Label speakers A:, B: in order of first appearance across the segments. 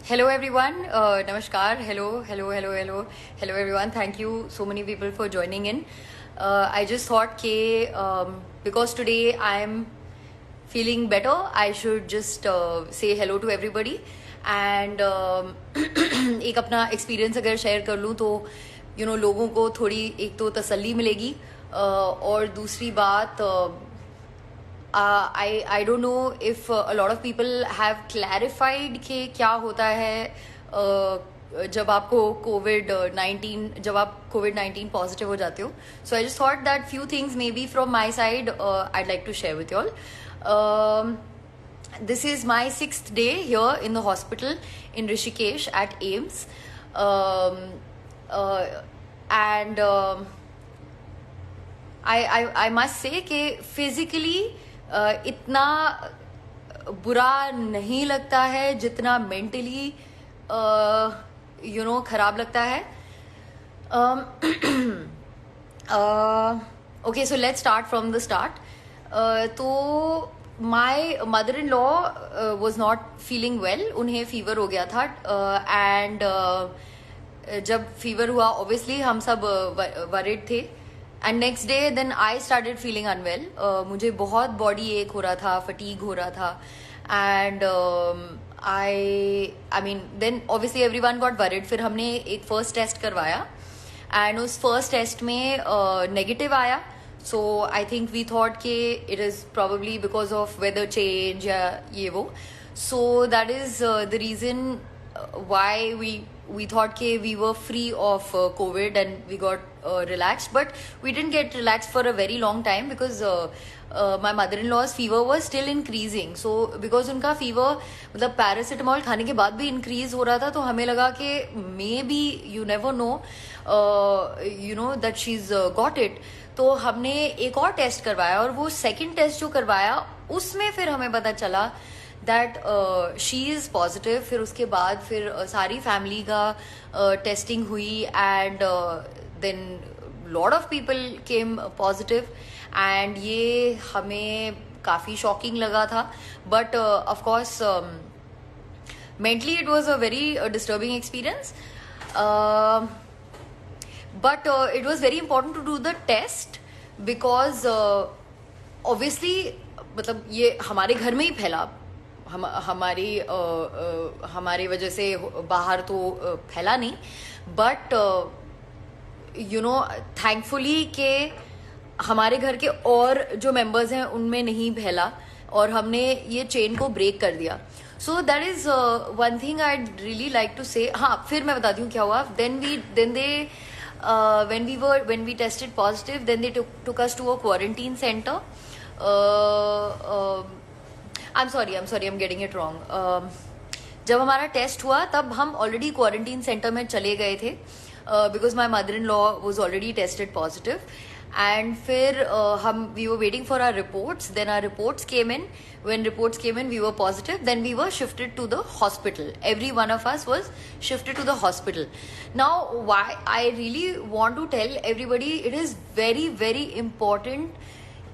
A: Hello everyone, namaskar, hello everyone. Thank you so many people for joining in. I just thought because today I am feeling better, I should just say hello to everybody and एक अपना experience अगर share कर लूँ तो लोगों को थोड़ी एक तो तसल्ली मिलेगी और दूसरी बात I don't know if a lot of people have clarified कि क्या होता है जब आपको कोविड 19 पॉजिटिव हो जाते हो. So I just thought that few things maybe from my side I'd like to share with you all. This is my 6th day here in the hospital in Rishikesh at AIIMS. And I must say कि physically इतना बुरा नहीं लगता है जितना mentally खराब लगता है. Okay, so let's start from the start. तो my mother-in-law was not feeling well. उन्हें फीवर हो गया था and जब फीवर हुआ obviously हम सब worried थे. And next day then I started feeling unwell. मुझे बहुत बॉडी एक हो रहा था, फटीग हो रहा था and I mean then obviously everyone got worried. फिर हमने एक फर्स्ट टेस्ट करवाया एंड उस फर्स्ट टेस्ट में नेगेटिव आया. So I think we thought कि it is probably because of weather change या ये वो. So that is the reason why we thought कि we were free of COVID and we got relaxed, but we didn't get relaxed for a very long time because my mother-in-law's fever was still increasing. So because उनका fever मतलब paracetamol खाने के बाद भी increase हो रहा था तो हमें लगा कि maybe you never know that she's got it. तो हमने एक और टेस्ट करवाया और वो सेकंड टेस्ट जो करवाया उसमें फिर हमें पता चला दैट शी इज़ पॉजिटिव. फिर उसके बाद फिर सारी फैमिली का टेस्टिंग हुई and then lot of people came positive and ये हमें काफ़ी शॉकिंग लगा था. But of course mentally it was a very disturbing experience. But it was very important to do the test because obviously मतलब ये हमारे घर में ही फैला. हमारी वजह से बाहर तो फैला नहीं. बट थैंकफुली के हमारे घर के और जो मेंबर्स हैं उनमें नहीं फैला और हमने ये चेन को ब्रेक कर दिया. So that is one thing I really like to say. हाँ, फिर मैं बताती हूँ क्या हुआ. when we tested positive, then they took us to a quarantine center. I'm sorry, I'm getting it wrong. जब हमारा टेस्ट हुआ तब हम ऑलरेडी क्वारंटीन सेंटर में चले गए थे because my mother in law was already tested positive. And फिर we were waiting for our reports. Then our reports came in. when reports came in we were positive. Then we were shifted to the hospital. Every one of us was shifted to the hospital. Now why I really want to tell everybody, it is very very important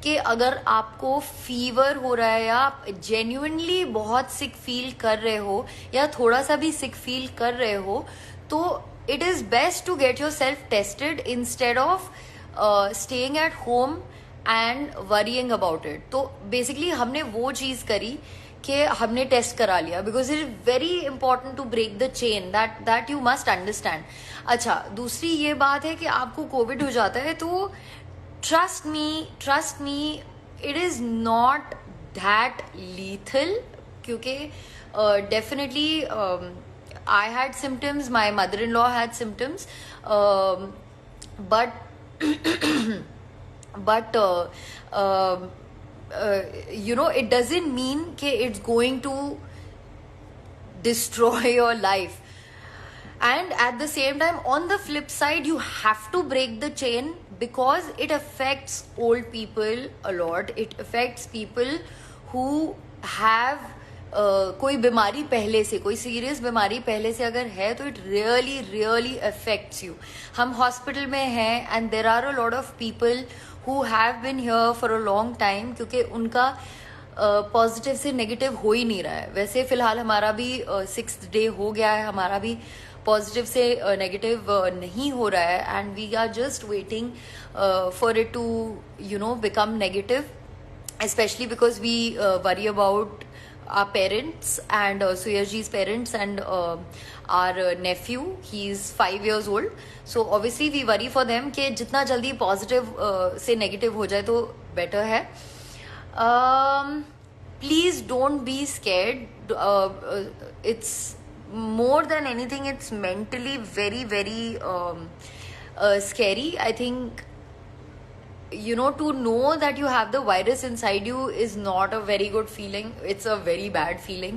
A: कि अगर आपको fever हो रहा है या आप genuinely बहुत सिक feel कर रहे हो या थोड़ा सा भी सिक फील कर रहे हो तो it is best to get your self tested instead of staying at home and worrying about it. तो बेसिकली हमने वो चीज़ करी कि हमने टेस्ट करा लिया because it is very important to break the chain. That you must understand. अच्छा, दूसरी ये बात है कि आपको कोविड हो जाता है तो trust me, it is not that lethal क्योंकि definitely I had symptoms, my mother-in-law had symptoms, but it doesn't mean कि it's going to destroy your life. And at the same time, on the flip side, you have to break the chain because it affects old people a lot. It affects people who have कोई बीमारी पहले से, कोई serious बीमारी पहले से अगर है तो it really really affects you. हम हॉस्पिटल में हैं and there are a lot of people who have been here for a long time क्योंकि उनका पॉजिटिव से नेगेटिव हो ही नहीं रहा है। वैसे फिलहाल हमारा भी 6th डे हो गया है, हमारा भी पॉजिटिव से नेगेटिव नहीं हो रहा है, and we are just waiting for it to become negative, especially because we worry about our parents and Suyashji's parents and our nephew. He's 5 years old, so obviously we worry for them कि जितना जल्दी positive से negative हो जाए तो better है। Please don't be scared. It's more than anything, it's mentally very very scary. I think to know that you have the virus inside you is not a very good feeling. It's a very bad feeling,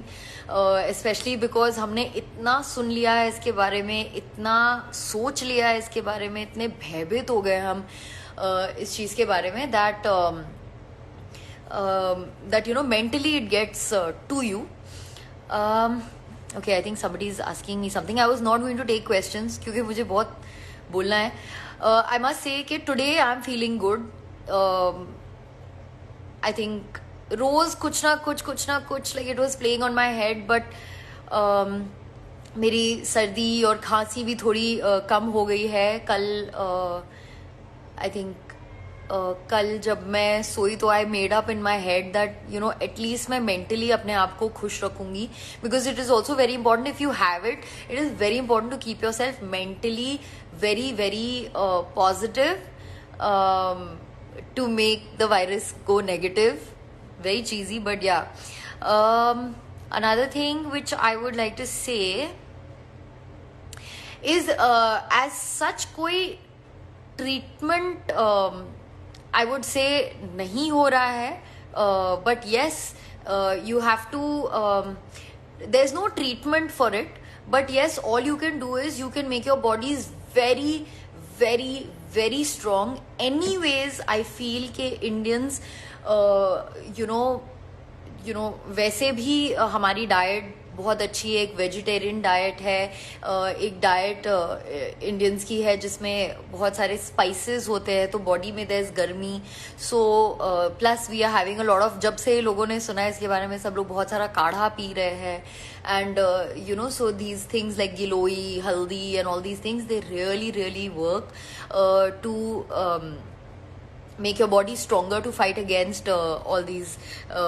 A: especially because हमने इतना सुन लिया है इसके बारे में, इतना सोच लिया है इसके बारे में, इतने भयभीत हो गए हम इस चीज़ के बारे में that mentally it gets to you. Okay, I think somebody is asking me something. I was not going to take questions क्योंकि मुझे बहुत बोलना है. I must say कि today I am feeling good. I think रोज कुछ ना कुछ like it was playing on my head, but मेरी सर्दी और खांसी भी थोड़ी कम हो गई है. कल I think कल जब मैं सोई तो I made up in my head that at least मैं मेंटली अपने आप को खुश रखूंगी, because it is also very important. If you have it, it is very important to keep yourself mentally very very positive to make the virus go negative. Very cheesy, but yeah. Another thing which I would like to say is as such कोई treatment I would say नहीं हो रहा है, but yes, you have to there's no treatment for it, but yes, all you can do is you can make your bodies very very very strong. Anyways, I feel कि Indians वैसे भी हमारी diet बहुत अच्छी है. एक vegetarian diet है, एक डाइट इंडियंस की है जिसमें बहुत सारे स्पाइसेस होते हैं, तो बॉडी में देयर इज गर्मी. So plus we are having a lot of, जब से लोगों ने सुना है इसके बारे में सब लोग बहुत सारा काढ़ा पी रहे हैं. And so these things like giloy, हल्दी and all these things, they really work to make your body stronger to fight against all these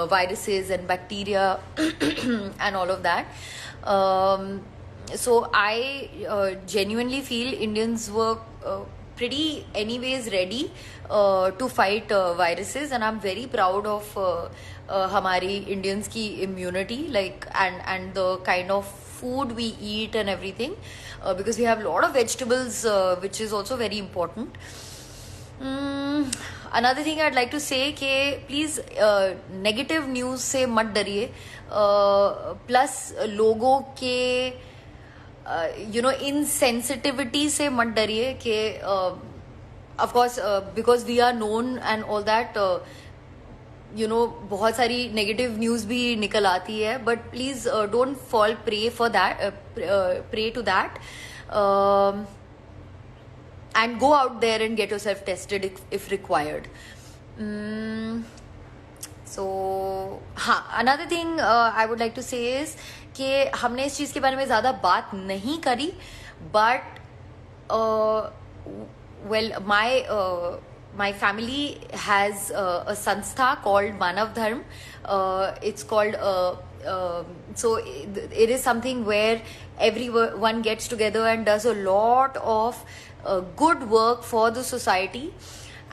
A: viruses and bacteria and all of that. So I genuinely feel Indians were pretty anyways ready to fight viruses, and I'm very proud of हमारी Indians की immunity, like and the kind of food we eat and everything, because we have a lot of vegetables, which is also very important. Another thing I'd like to say कि please negative news से मत डरिए. Plus लोगों के insensitivity से मत डरिए कि of course because we are known and all that, बहुत सारी नेगेटिव न्यूज़ भी निकल आती है, but please don't fall prey for that, prey to that. And go out there and get yourself tested if required. So another thing I would like to say is कि हमने इस चीज़ के बारे में ज़्यादा बात नहीं करी, but well, my family has a संस्था called Manav Dharm. It's called so it is something where everyone gets together and does a lot of good work for the society.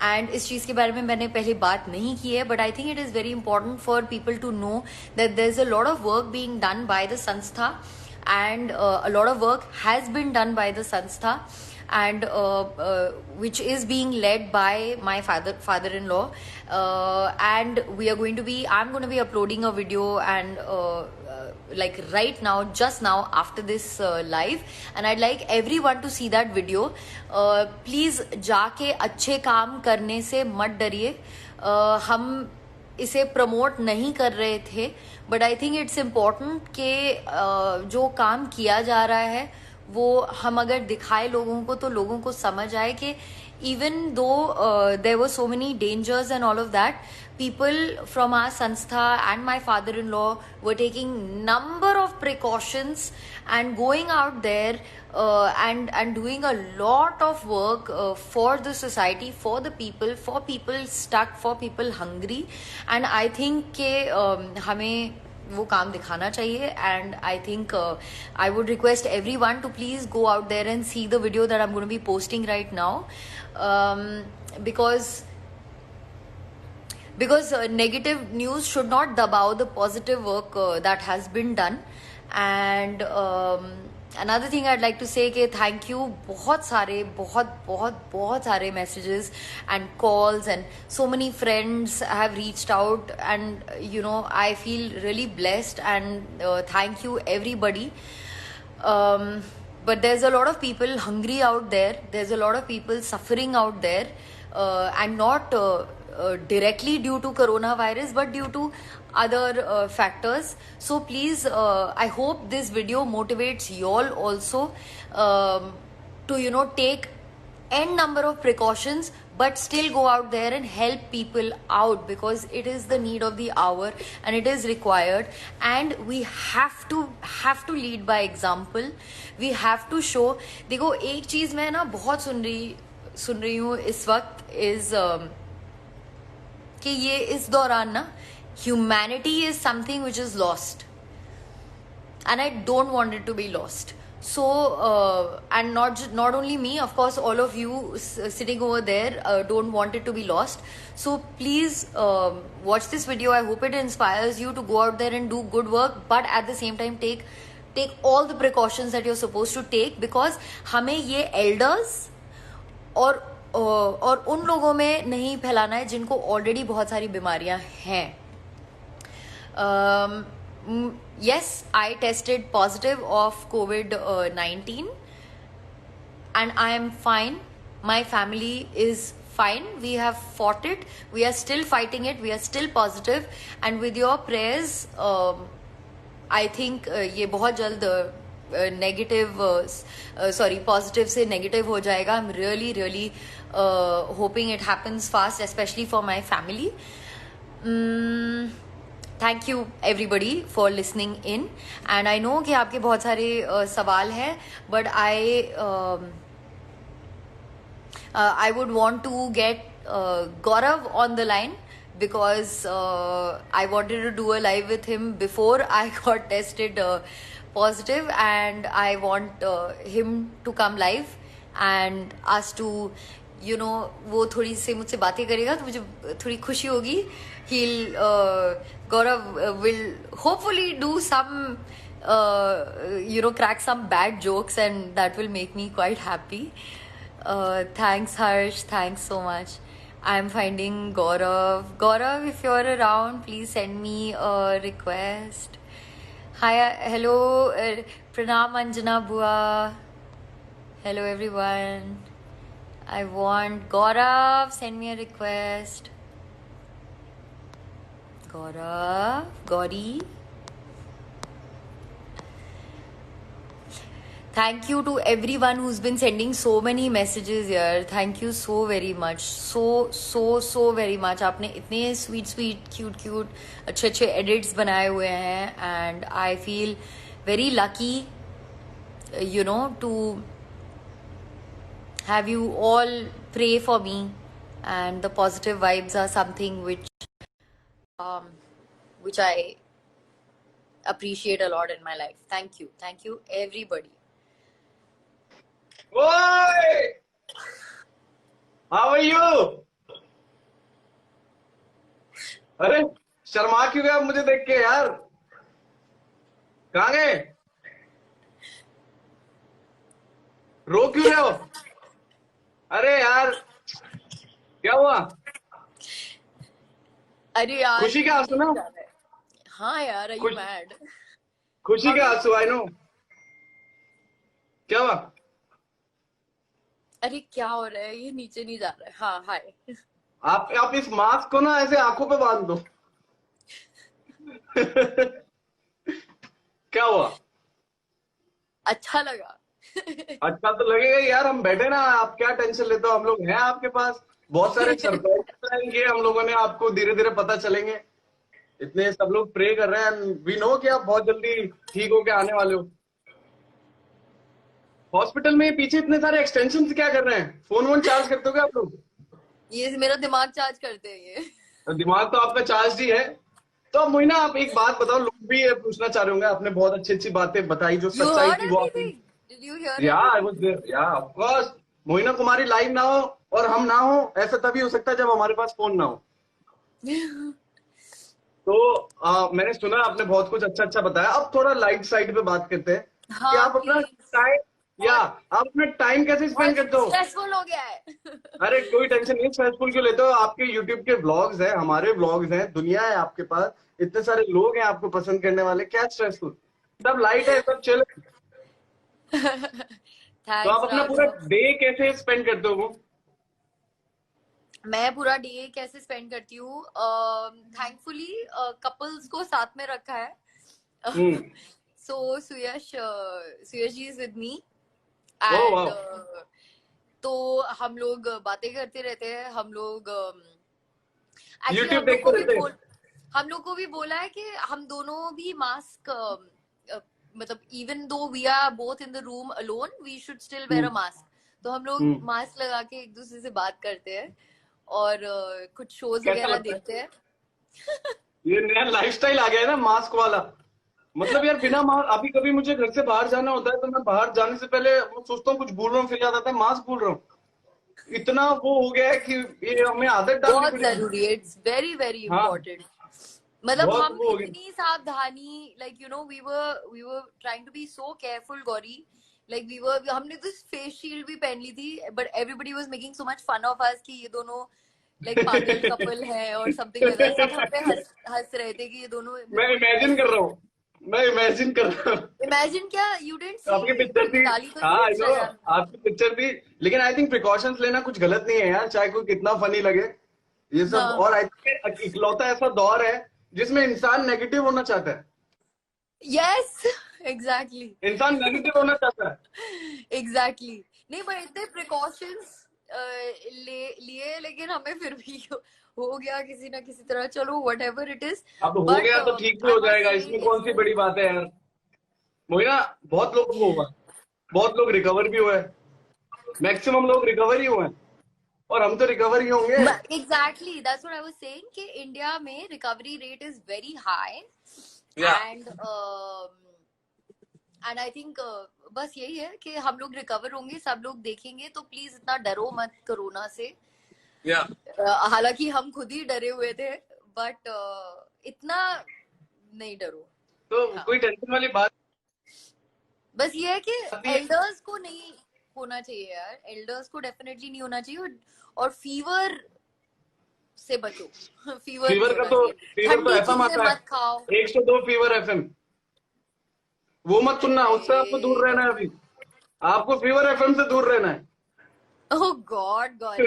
A: And इस चीज़ के बारे में मैंने पहले बात नहीं की है, but I think it is very important for people to know that there's a lot of work being done by the संस्था, and a lot of work has been done by the संस्था, and which is being led by my father-in-law, and I'm going to be uploading a video, and like right now, just now after this live, and I'd like everyone to see that video. Please जाके अच्छे काम करने से मत डरिए. हम इसे promote नहीं कर रहे थे, but I think it's important कि जो काम किया जा रहा है वो हम अगर दिखाए लोगों को, तो लोगों को समझ आए कि even though there were so many dangers and all of that, people from our sanstha and my father-in-law were taking number of precautions and going out there and doing a lot of work for the society, for the people, for people stuck, for people hungry. And I think के हमें वो काम दिखाना चाहिए. And I think I would request everyone to please go out there and see the video that I'm going to be posting right now, because negative news should not dabao the positive work that has been done. And another thing I'd like to say कि thank you, बहुत सारे messages and calls, and so many friends have reached out, and you know, I feel really blessed, and thank you everybody. But there's a lot of people hungry out there, there's a lot of people suffering out there, and not directly due to coronavirus but due to other factors. So please, I hope this video motivates you all also to, you know, take n number of precautions but still go out there and help people out, because it is the need of the hour and it is required. And we have to lead by example. We have to show. देखो, एक चीज मैं ना बहुत सुन रही हूँ इस वक्त is कि ये इस दौरान ना humanity is something which is lost, and I don't want it to be lost. So and not only me, of course all of you sitting over there don't want it to be lost. So please watch this video. I hope it inspires you to go out there and do good work, but at the same time take all the precautions that you're supposed to take, because हमें ये elders और उन लोगों में नहीं फैलाना है जिनको ऑलरेडी बहुत सारी बीमारियां हैं. Yes, I tested positive of COVID-19 and I am fine. My family is fine. We have fought it. We are still fighting it. We are still positive. And with your prayers, I think ये बहुत जल्द positive से negative हो जाएगा. I'm really hoping it happens fast, especially for my family. Thank you everybody for listening in, and I know कि आपके बहुत सारे सवाल हैं, but I would want to get Gaurav on the line, because I wanted to do a live with him before I got tested positive, and I want him to come live and us to, you know, वो थोड़ी से मुझसे बातें करेगा तो मुझे थोड़ी खुशी होगी. Gaurav will hopefully do some you know, crack some bad jokes, and that will make me quite happy. Thanks Harsh, thanks so much. I'm finding Gaurav, if you're around, please send me a request. Hi, hello, Pranam Anjana Bua. Hello everyone. I want Gaurav, send me a request. Gauri. Thank you to everyone who's been sending so many messages here. Thank you so very much. So very much. आपने इतने sweet, cute अच्छे edits बनाए हुए हैं, and I feel very lucky, you know, to have you all pray for me, and the positive vibes are something which I appreciate a lot in my life. Thank you everybody.
B: Oi! How are you? अरे शर्मा क्यों गया मुझे देख के यार? कहाँ गए? रो क्यों रहे हो? अरे यार क्या हुआ?
A: अरे यार
B: खुशी के आंसू ना?
A: हाँ यार, are you mad?
B: खुशी के आंसू, आई नो. क्या हुआ?
A: अरे क्या हो रहा है, ये नीचे नहीं जा रहा है. हाँ, हाय.
B: आप इस मास्क को ना ऐसे आंखों पे बांध दो. क्या हुआ?
A: अच्छा लगा.
B: अच्छा तो लगेगा यार, हम बैठे ना, आप क्या टेंशन लेते हो, हम लोग हैं आपके पास. बहुत सारे सरप्राइज प्लान किए हम लोगों ने, आपको धीरे धीरे पता चलेंगे। इतने सब लोग प्रे कर रहे हैं, वी नो कि आप बहुत जल्दी ठीक होके आने वाले हो। हॉस्पिटल में पीछे इतने सारे एक्सटेंशन क्या कर रहे हैं? फोन वोन चार्ज करते हो क्या आप लोग?
A: ये मेरा दिमाग चार्ज करते हैं ये।
B: तो दिमाग तो आपका चार्ज ही है। तो अब मोहिना, आप एक बात बताओ, लोग भी ये पूछना चाह रहे होंगे, आपने बहुत अच्छी अच्छी बातें बताई, जो
A: You
B: सच्चाई
A: heard
B: थी वो आपने।
A: everything? Did you hear
B: या आई
A: everything?
B: वाज देयर, या of course. Mohina Kumari live ना हो और हम ना हो, ऐसा तभी हो सकता है जब हमारे पास फोन ना हो। तो मैंने सुना आपने बहुत कुछ अच्छा अच्छा बताया। अब थोड़ा लाइट साइड पे बात करते हैं कि
A: हाँ
B: आप अपना
A: प्लीज।
B: टाइम, या
A: बहुत
B: आप अपना टाइम कैसे स्पेंड
A: बहुत
B: करते हो?
A: स्ट्रेसफुल हो गया है।
B: अरे कोई टेंशन नहीं, स्ट्रेसफुल क्यों लेते हो? आपके यूट्यूब के व्लॉग्स हैं, हमारे व्लॉग्स हैं, दुनिया है आपके पास, इतने सारे लोग हैं आपको पसंद करने वाले, क्या स्ट्रेसफुल? सब लाइट है, सब चिल है। तो आप
A: थैंक्स
B: अपना पूरा
A: राघव।
B: डे कैसे स्पेंड करते हो वो?
A: मैं पूरा डे कैसे स्पेंड करती हूँ, थैंकफुली कपल्स को साथ में रखा है।
B: Hmm.
A: So Suyash ji is with me
B: oh
A: and
B: वाह।
A: तो हम लोग बातें करते रहते हैं। हम लोग एक्चुअली
B: यूट्यूब देखते रहते हैं।
A: हम लोग को भी बोला है कि हम दोनों भी मास्क, मतलब even though we are both in the room alone we should still wear
B: hmm.
A: A mask. तो हम लोग
B: हम्म।
A: मास्क लगा के एक दूसरे से बात करते हैं और कुछ शोज
B: कैसा
A: वगैरह
B: लगता है?
A: देखते हैं।
B: ये नया लाइफस्टाइल आ गया है ना, मास्क वाला। मतलब यार, बिना मास्क, अभी कभी मुझे घर से बाहर जाना होता है तो मैं बाहर जाने से पहले मैं सोचता हूँ कुछ भूल रहा हूँ, फिर याद आता है मास्क भूल रहा हूँ। इतना वो हो गया है कि ये हमें आदत डालनी
A: बहुत
B: पड़ेगी।
A: जरूरी है, इट्स वेरी वेरी
B: हाँ,
A: इंपॉर्टेंट। मतलब
B: बहुत
A: हम
B: वो हो गया।
A: इतनी सावधानी, like you know we were trying to be so careful Gauri, like हमने तो फेस शील्ड भी पहन ली थी but everybody was making so much fun of us कि ये दोनों लाइक पागल कपल है और समथिंग लाइक दैट। सब हम पे हंस हंस रहे थे कि ये दोनों
B: मैं
A: बिल्कुल
B: इमेजिन कर
A: ऐसे।
B: रहा हूँ, मैं इमेजिन कर रहा हूँ।
A: इमेजिन क्या, यू डिडंट
B: आपकी
A: सी?
B: पिक्चर
A: तुमने
B: थी।
A: डाली तो
B: हाँ
A: थी
B: आई नो,
A: इंस्टाग्राम पे।
B: आपकी पिक्चर थी। लेकिन आई थिंक प्रिकॉशंस लेना कुछ गलत नहीं है यार, चाहे कोई कितना फनी लगे ये सब।
A: हाँ,
B: और आई थिंक इकलौता ऐसा दौर है जिसमें इंसान नेगेटिव होना चाहता है।
A: Yes exactly.
B: इंसान नेगेटिव होना चाहता है।
A: एग्जैक्टली। नहीं पर इतने प्रिकॉशंस लिए लेकिन हमें फिर भी हो गया किसी ना किसी तरह। चलो व्हाट एवर इट इज।
B: अब हो
A: बट
B: गया तो ठीक भी
A: आई
B: हो
A: मस्ट
B: जाएगा,
A: से
B: इसमें कौन सी
A: इट्स
B: बड़ी बात है यार। वही ना, बहुत लोग को हुआ, बहुत लोग रिकवर भी हुए, मैक्सिमम लोग रिकवर ही हुए हैं, और हम तो रिकवर ही होंगे।
A: Exactly that's what I was saying कि इंडिया में recovery rate is very high
B: या
A: एंड एंड आई थिंक बस यही है कि हम लोग रिकवर होंगे, सब लोग देखेंगे। तो प्लीज इतना डरो मत कोरोना से।
B: या
A: हालांकि हम खुद ही डरे हुए थे बट इतना नहीं डरो।
B: तो
A: हाँ,
B: कोई टेंशन वाली बात
A: बस ये है कि
B: नहीं है।
A: एल्डर्स को नहीं होना चाहिए यार, एल्डर्स को डेफिनेटली नहीं होना चाहिए। और फीवर से बचो। फीवर नहीं
B: फीवर का
A: होना
B: तो,
A: चाहिए।
B: फीवर तो
A: ठंडी
B: एफएम
A: चीजें
B: आता है,
A: मत खाओ।
B: 102 फीवर एफएम, वो मत सुनना, उससे आपको
A: अरे
B: दूर रहना है अभी। आपको फीवर एफएम से दूर रहना है।
A: ओह गॉड गौरी।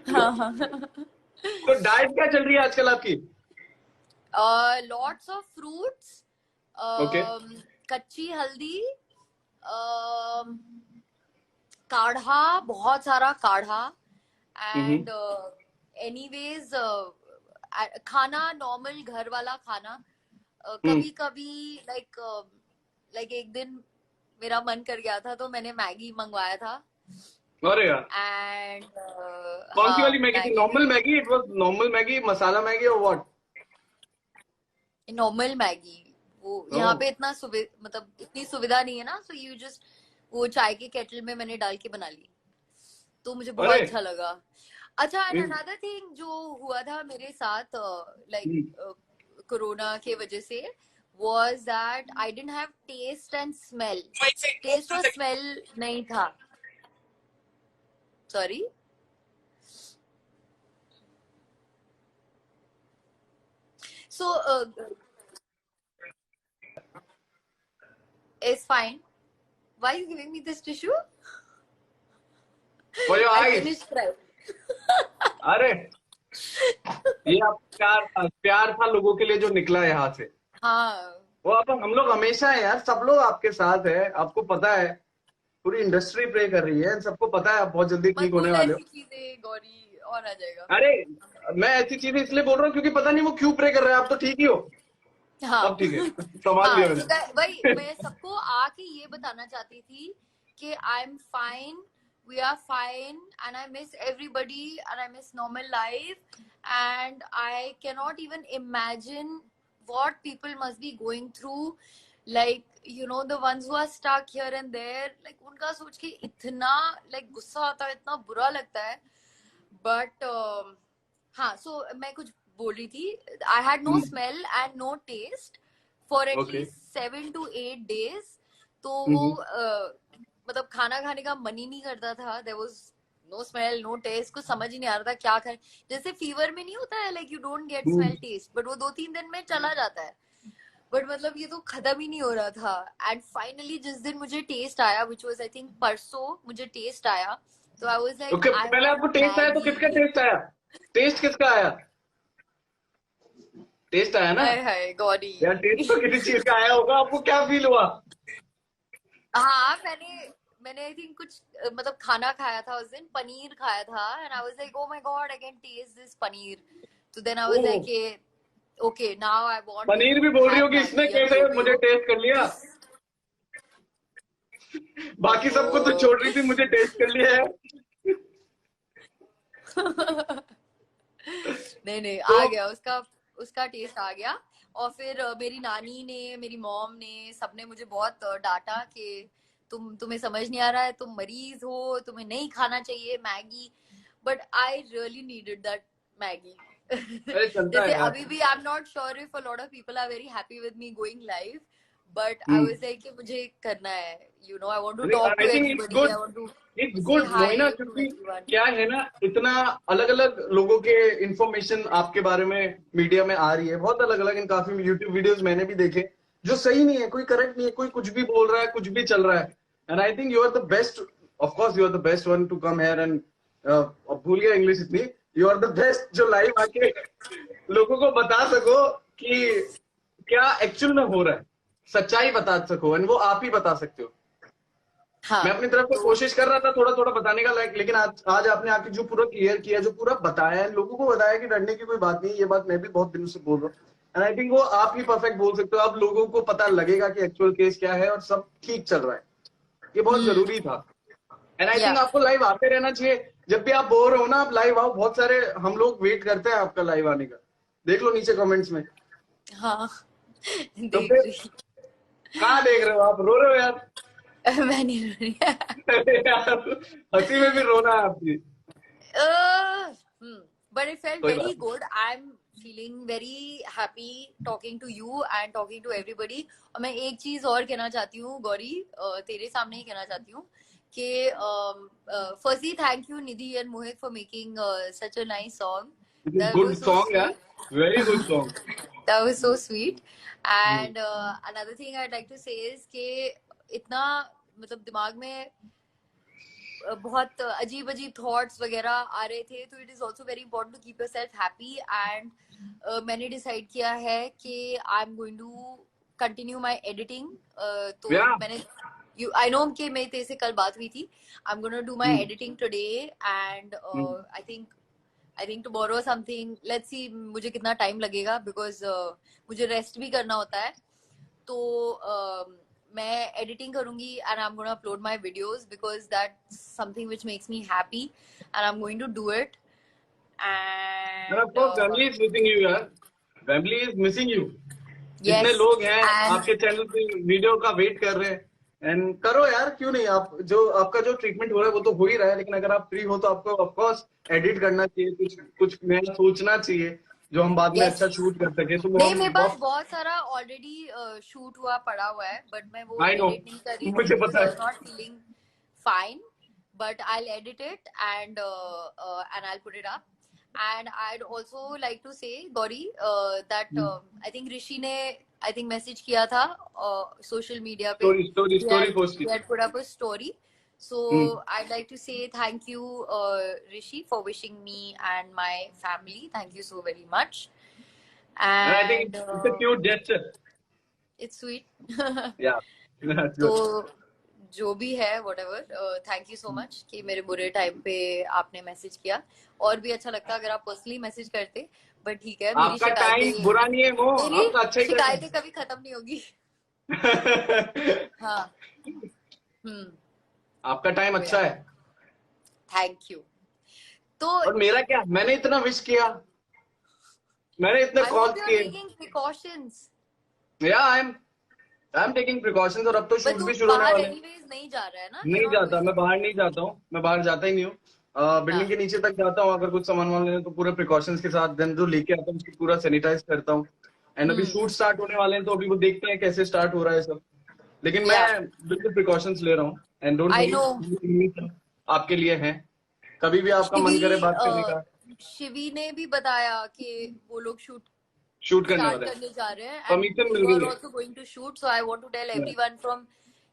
A: हाँ हाँ।
B: तो डाइट क्या चल रही है आजकल आपकी?
A: Lots of fruits,
B: okay.
A: कच्ची हल्दी, काढ़ा, बहुत सारा काढ़ा एंड एनीवेज खाना नॉर्मल घर वाला खाना। कभी कभी लाइक लाइक एक दिन मेरा मन कर गया था तो मैंने मैगी मंगवाया था
B: अरे यार,
A: एंड
B: कौन सी
A: हाँ
B: वाली मैगी थी?
A: Maggi
B: normal Maggi? It was normal Maggi, masala Maggi और व्हाट?
A: Normal Maggi. वो यहाँ
B: ओह।
A: पे इतना मतलब इतनी सुविधा नहीं है ना, सो यू जस्ट वो चाय के केटल में मैंने डाल के बना ली तो मुझे बहुत
B: अरे।
A: अच्छा लगा। अच्छा एंड
B: हम्म।
A: अनदर थिंग जो हुआ था मेरे साथ लाइक
B: हम्म।
A: कोरोना के वजह से was that I didn't have taste and smell. Taste और स्मेल नहीं था। Sorry. So it's fine. Why are you giving me this tissue?
B: For your
A: I
B: eyes.
A: finished crying.
B: अरे, ये आप प्यार था लोगों के लिए जो निकला यहाँ से।
A: हाँ
B: वो अब हम लोग हमेशा है यार, सब लोग आपके साथ है, आपको पता है। पूरी इंडस्ट्री प्रे कर रही है, सबको पता है आप बहुत जल्दी
A: मत
B: ठीक होने
A: बोल
B: वाले
A: ऐसी
B: हो।
A: चीजें गौरी, और आ जाएगा।
B: अरे मैं ऐसी चीजें इसलिए बोल रहा हूँ क्योंकि पता नहीं वो क्यों प्रे कर रहे हैं, आप तो ठीक ही हो।
A: हाँ।
B: अब ठीक है, संभाल
A: हाँ,
B: लिया
A: तो
B: मैंने।
A: भाई मैं सबको आके ये बताना चाहती थी कि I am fine, we are fine, and I miss everybody and I miss normal life, and I can not even imagine what people must be going through, like you know the ones who are stuck here and there, like उनका सोच के इतना like गुस्सा आता है, इतना बुरा लगता है। बट हाँ, सो मैं कुछ बोल रही थी, I had no smell and no taste for
B: okay.
A: At least 7 to 8 days। तो वो मतलब खाना खाने का मन ही नहीं करता था। There was no smell no taste, कुछ समझ ही नहीं आ रहा था क्या खाए। जैसे फीवर में नहीं होता है like you don't get smell taste, but वो 2-3 दिन में चला जाता है। बट मतलब ये तो खत्म ही नहीं हो रहा था। एंड फाइनली जिस दिन मुझे टेस्ट आया, विच वाज आई थिंक परसों, मुझे टेस्ट आया, तो आई वाज लाइक
B: ओके,
A: आई
B: पहले
A: वांट
B: आपको टेस्ट आया तो किसका
A: मैगी।
B: टेस्ट आया? टेस्ट किसका आया? टेस्ट आया ना
A: हाय हाय गौरी।
B: यार, टेस्ट तो किसी चीज का आया होगा, आपको क्या फील हुआ?
A: हाँ, मैंने आई थिंक कुछ मतलब खाना खाया था उस दिन, पनीर खाया था, and I was like oh my god I can taste this paneer. तो then I was
B: oh,
A: like okay now I want to
B: paneer भी बोल रही
A: हैव
B: हो कि इसने
A: मैगी या
B: कैसे
A: जो भी
B: मुझे
A: हो।
B: टेस्ट कर लिया? बाकी सबको तो
A: ओ
B: छोड़ रही थी, मुझे टेस्ट कर लिया है।
A: नहीं नहीं,
B: तो
A: आ गया उसका, उसका टेस्ट आ गया। और फिर मेरी नानी ने, मेरी मॉम ने, सबने मुझे बहुत डांटा कि तुम्हें समझ नहीं आ रहा है, तुम मरीज हो, तुम्हें नहीं खाना चाहिए Maggi. But I really needed that Maggi.
B: अरे चलता है
A: जैसे
B: यार।
A: अभी भी I am not sure if a lot of people are very happy with me going live, but I was like कि मुझे करना है, you know I want to talk
B: I
A: to
B: think it's
A: everybody,
B: good,
A: I want to
B: it's
A: say
B: good वही ना,
A: हाय to
B: क्योंकि
A: everyone.
B: क्या है ना, इतना अलग अलग लोगों के इंफॉर्मेशन आपके बारे में मीडिया में आ रही है, बहुत अलग अलग। इन काफी यूट्यूब वीडियोस मैंने भी देखे जो सही नहीं है, कोई करेक्ट नहीं है, कोई कुछ भी बोल रहा है, कुछ भी चल रहा है। And I think you are the best, of course you are the best one to come here and, भूल गया इंग्लिश इतनी, यू आर द बेस्ट जो लाइव आके लोगों को बता सको कि क्या एक्चुअल में हो रहा है, सच्चाई बता सको, एंड वो आप ही बता सकते हो। मैं
A: हाँ
B: अपनी तरफ से
A: तो
B: कोशिश कर रहा था थोड़ा थोड़ा बताने का, लेकिन आज आपने आके जो पूरा क्लियर किया, जो पूरा बताया है, लोगों को बताया कि डरने की कोई बात नहीं, ये बात मैं भी बहुत दिनों से बोल रहा हूँ। एंड आई थिंक वो आप ही परफेक्ट बोल सकते हो, आप लोगों को पता लगेगा कि एक्चुअल केस क्या है और सब ठीक चल रहा है। ये बहुत जरूरी था। एंड आई
A: या
B: थिंक आपको लाइव आते रहना चाहिए, जब भी आप बोर हो ना आप लाइव आओ, बहुत सारे हम लोग वेट करते हैं आपका लाइव आने का, देख लो नीचे कमेंट्स में।
A: हाँ
B: तो
A: देख
B: फिर
A: रही।
B: कहाँ देख रहे हो आप, रो रहे हो यार?
A: मैं नहीं रो रही।
B: अरे यार, हंसी में भी रोना है आपकी।
A: But it felt
B: कोई
A: very
B: बात नहीं।
A: good. I'm feeling very happy talking to you and talking to everybody. और मैं एक चीज और कहना चाहती हूँ गौरी, तेरे सामने ही कहना चाहती हूँ कि firstly thank you Nidhi and Mohit for making such a nice song. That
B: good
A: was so
B: song यार,
A: sweet.
B: Very good song.
A: That was so sweet. And another thing I'd like to say is कि इतना मतलब दिमाग में बहुत अजीब अजीब thoughts वगैरह आ रहे थे, तो it is also very important to keep yourself happy. And मैंने डिसाइड किया है कि I am going to continue my editing. तो
B: या
A: मैंने आई नो कि मेरी तेरे से कल बात हुई थी, आई am gonna do my editing today, and I think tomorrow something, let's see मुझे कितना टाइम लगेगा, बिकॉज मुझे रेस्ट भी करना होता है। तो मैं एडिटिंग करूंगी and I am gonna upload my videos, because that's something which makes me happy and I am going to do it.
B: And of
A: and
B: course family is missing you यार, family is missing you. इतने
A: yes
B: लोग हैं
A: and
B: आपके channel पे video का wait कर रहे हैं, एंड करो यार, क्यों नहीं। आप जो आपका जो ट्रीटमेंट हो रहा है वो तो हो ही रहा है, लेकिन अगर आप फ्री हो तो आपको ऑफ कोर्स एडिट करना चाहिए, कुछ कुछ नया सोचना चाहिए जो हम बाद में
A: यस,
B: अच्छा शूट कर सके, तो वो
A: नहीं
B: हम
A: मेरे पास
B: बहुत।
A: बहुत सारा ऑलरेडी शूट हुआ पड़ा हुआ है, बट मैं वो
B: आई नो,
A: एडिट नहीं कर रही थी
B: मुझे
A: बिकॉज
B: पता
A: आई
B: है।
A: Was not feeling fine, but I'll edit it and I'll put it up. And I'd also like to say Gauri that I think Rishi ne I think message kiya tha social media pe,
B: story story story post
A: he
B: की।
A: had put up a story, so
B: hmm.
A: I'd like to say thank you Rishi for wishing me and my family, thank you so very much.
B: And I think
A: And
B: it's a cute gesture.
A: it's sweet.
B: Yeah, that's
A: तो
B: good.
A: जो भी है whatever, thank you so much कि मेरे बुरे time पे आपने message किया। और भी अच्छा लगता अगर आप पर्सनली मैसेज करते, बट ठीक है, मेरी
B: आपका टाइम
A: शिकायतें
B: बुरा नहीं है वो,
A: मेरी
B: आपका अच्छा ही टाइम
A: शिकायतें कभी खत्म नहीं होगी।
B: है।
A: हाँ। हम्म।
B: आपका टाइम
A: तो
B: अच्छा है।
A: Thank you. तो
B: और मेरा क्या, मैंने इतना विश किया, मैंने इतने
A: I hope
B: calls
A: you are
B: किए।
A: Taking precautions.
B: या आई एम टेकिंग प्रिकॉशंस, और अब तो
A: बट
B: शूट
A: तू
B: भी शुरू होने
A: बाहर
B: वाले हैं।
A: एनीवेज नहीं जा रहा है ना, यू आर
B: नहीं
A: नॉट
B: जाता,
A: गोइंग।
B: मैं बाहर नहीं जाता हूँ, मैं बाहर जाता ही नहीं हूँ। बिल्डिंग के
A: हाँ।
B: नीचे तक जाता हूँ अगर कुछ सामान वामान लेने, तो पूरे प्रिकॉशंस के साथ देन जो लेके आता हूँ उसको पूरा सैनिटाइज करता हूँ। एंड अभी
A: हम्म।
B: शूट स्टार्ट होने वाले हैं, तो अभी वो देखते हैं कैसे स्टार्ट हो रहा है सब। लेकिन मैं
A: या
B: बिल्कुल प्रिकॉशंस ले रहा हूँ। And don't
A: I
B: worry,
A: no.
B: आपके लिए है, कभी भी आपका मन करे बात करने का।
A: शिवी ने भी बताया कि वो लोग शूट
B: शूट करने
A: स्टार्ट
B: वाले हैं,
A: करने जा रहे हैं, एंड
B: परमिशन मिल
A: यू आर
B: गई
A: also going to shoot, so I want to tell
B: है।
A: एवरीवन फ्रॉम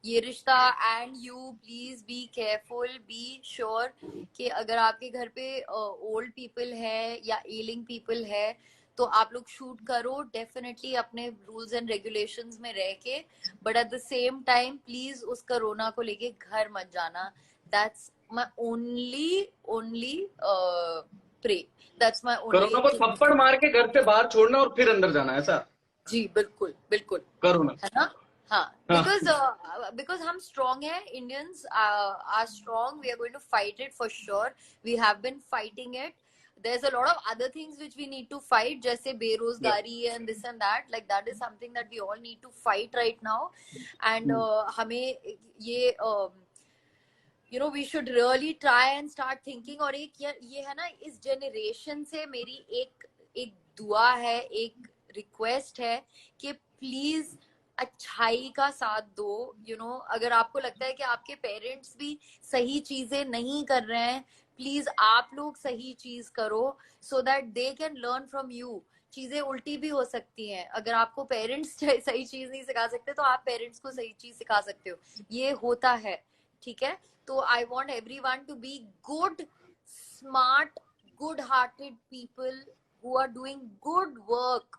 A: ये रिश्ता and you, please be careful, be sure कि अगर आपके घर पे ओल्ड पीपल है या एलिंग पीपल है तो आप लोग शूट करो डेफिनेटली अपने रूल्स एंड रेगुलेशंस में रह के, but at the same time please उस कोरोना को लेके घर मत जाना। That's my only only pray, that's my
B: corona
A: only
B: को
A: थिंग।
B: थप्पड़ मार के घर से बाहर छोड़ना और फिर अंदर जाना, ऐसा
A: जी बिल्कुल बिल्कुल।
B: कोरोना।
A: है ना। हाँ,
B: हाँ।
A: बिकॉज हम स्ट्रांग है, Indians are strong, we are going to fight it for sure, we have been fighting it. there's a lot of other things which we need to fight, जैसे बेरोजगारी and this and that, like that is something that we all need to fight right now, and हमें ये you know we should really try and start thinking। और एक ये है ना, इस जनरेशन से मेरी एक एक दुआ है, एक रिक्वेस्ट है कि प्लीज अच्छाई का साथ दो। यू नो, अगर आपको लगता है कि आपके पेरेंट्स भी सही चीजें नहीं कर रहे हैं, प्लीज आप लोग सही चीज करो, so that they can learn from you. चीजें उल्टी भी हो सकती हैं, अगर आपको पेरेंट्स सही चीज नहीं सिखा सकते तो आप पेरेंट्स को सही चीज सिखा सकते हो, ये होता है। ठीक है, तो I want every one to be good, smart, good hearted people who are doing good work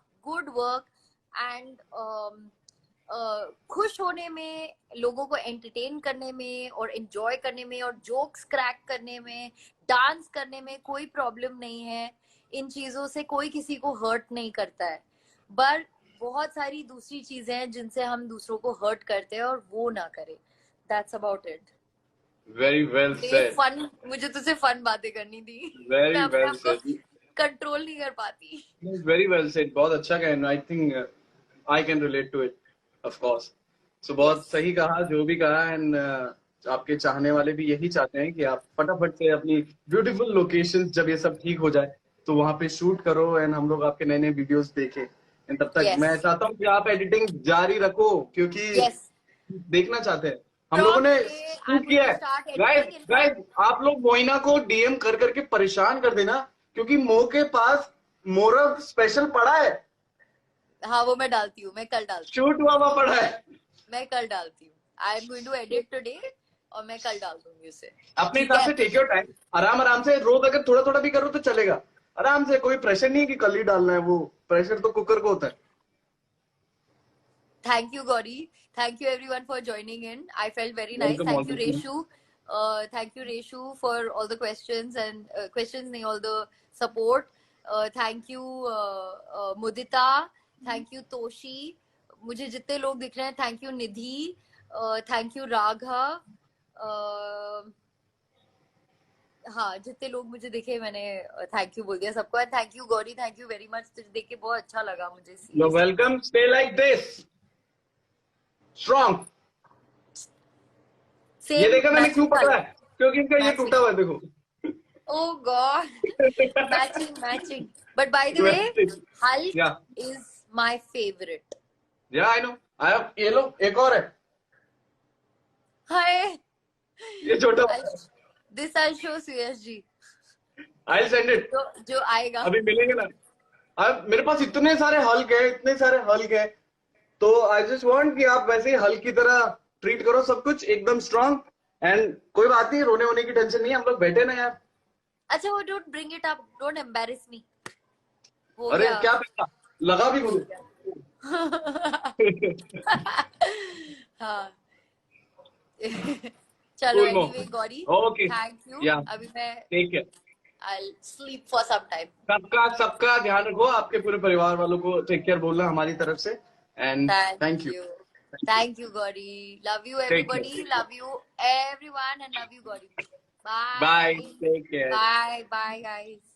A: and खुश होने में, लोगों को एंटरटेन करने में और एंजॉय करने में और जोक्स क्रैक करने में, डांस करने में कोई प्रॉब्लम नहीं है। इन चीजों से कोई किसी को हर्ट नहीं करता है, पर बहुत सारी दूसरी चीजें हैं जिनसे हम दूसरों को हर्ट करते हैं, और वो ना करें। That's about it.
B: Very well said,
A: fun, मुझे तुझसे फन बातें करनी थी। मैं
B: वेरी
A: अपने
B: वेल
A: आप को
B: सेड,
A: कंट्रोल नहीं कर पाती।
B: वेरी वेल सेड, बहुत अच्छा कहा। I think I can relate to it, of course. So बहुत
A: यस।
B: सही कहा जो भी कहा। एंड आपके चाहने वाले भी यही चाहते हैं कि आप फटाफट से अपनी ब्यूटीफुल लोकेशंस, जब ये सब ठीक हो जाए तो वहां पे शूट करो, एंड हम लोग आपके नए नए वीडियोस देखें। एंड तब तक
A: यस।
B: मैं चाहता हूँ कि आप एडिटिंग जारी रखो, क्योंकि
A: यस।
B: देखना चाहते हैं। हम लोगों
A: From
B: ने
A: today,
B: शूट
A: I'm going
B: किया
A: to
B: है।
A: start
B: guys,
A: editing. In fact,
B: guys, आप लोग मोइना को डीएम कर करके परेशान कर देना, क्योंकि मो के पास मोरव स्पेशल पड़ा है,
A: हाँ वो मैं डालती हूँ, मैं कल डालती हूँ,
B: शूट हुआ हुआ पड़ा है।
A: मैं कल डालती हूँ। I am going to edit today और मैं कल डाल दूंगी उसे।
B: अपने
A: ठीक
B: हिसाब
A: है।
B: से टेक योर टाइम, आराम आराम से। रोज अगर थोड़ा थोड़ा भी करो तो चलेगा, आराम से। कोई प्रेशर नहीं है कि कल ही डालना है, वो प्रेशर तो कुकर को होता है।
A: Thank you, Gauri. Thank you, everyone, for joining in. I felt very nice.
B: Welcome,
A: Thank you,
B: welcome.
A: Reshu. Thank you, Reshu, for all the questions and all the support. Thank you, Mudita. Thank you, Toshi. मुझे जितने लोग दिख रहे हैं, thank you Nidhi, thank you Raghav, हाँ जितने लोग मुझे दिखे मैंने थैंक यू बोल दिया सबको। And thank you Gauri, thank you very much, तुझे देख के बहुत अच्छा लगा मुझे
B: no
A: seriously.
B: Welcome, stay like this, strong. ये
A: सेम
B: देखा मैंने क्यों
A: मैचिंग
B: पकड़ा
A: कलर,
B: है, क्योंकि इनका ये
A: मैचिंग।
B: टूटा हुआ है, देखो।
A: Oh God, matching. But by the way, Hulk
B: या
A: is my favorite.
B: या आई नो। आई हैव, ये लो एक और है,
A: Hi,
B: ये छोटा।
A: I'll show CSG
B: I send it,
A: जो आएगा।
B: अभी मिलेंगे ना। अब मेरे पास इतने सारे हल्क है, इतने सारे हल्क है, तो आई जस्ट वांट कि आप वैसे ही हल्क की तरह ट्रीट करो सब कुछ, एकदम स्ट्रांग। एंड कोई बात नहीं, रोने होने की टेंशन नहीं है, हम लोग बैठे ना यार।
A: अच्छा वो don't bring it up, don't embarrass me. हो
B: अरे
A: गया।
B: क्या पता, लगा भी
A: हो
B: मुझे।
A: गया। हाँ, चलो
B: Cool, Mo.
A: Anyway Gauri,
B: Okay.
A: Thank you.
B: Yeah.
A: अभी मैं
B: Take care.
A: I'll sleep for some time.
B: सबका ध्यान रखो, आपके पूरे परिवार वालों को टेक केयर बोलना हमारी तरफ से, and
A: Thank
B: thank you.
A: you. Thank you, Gauri. Love you,
B: Take care.
A: everybody. Love you, everyone, and love you, Gauri.
B: Bye.
A: Bye.
B: Take care.
A: Bye. Bye, guys.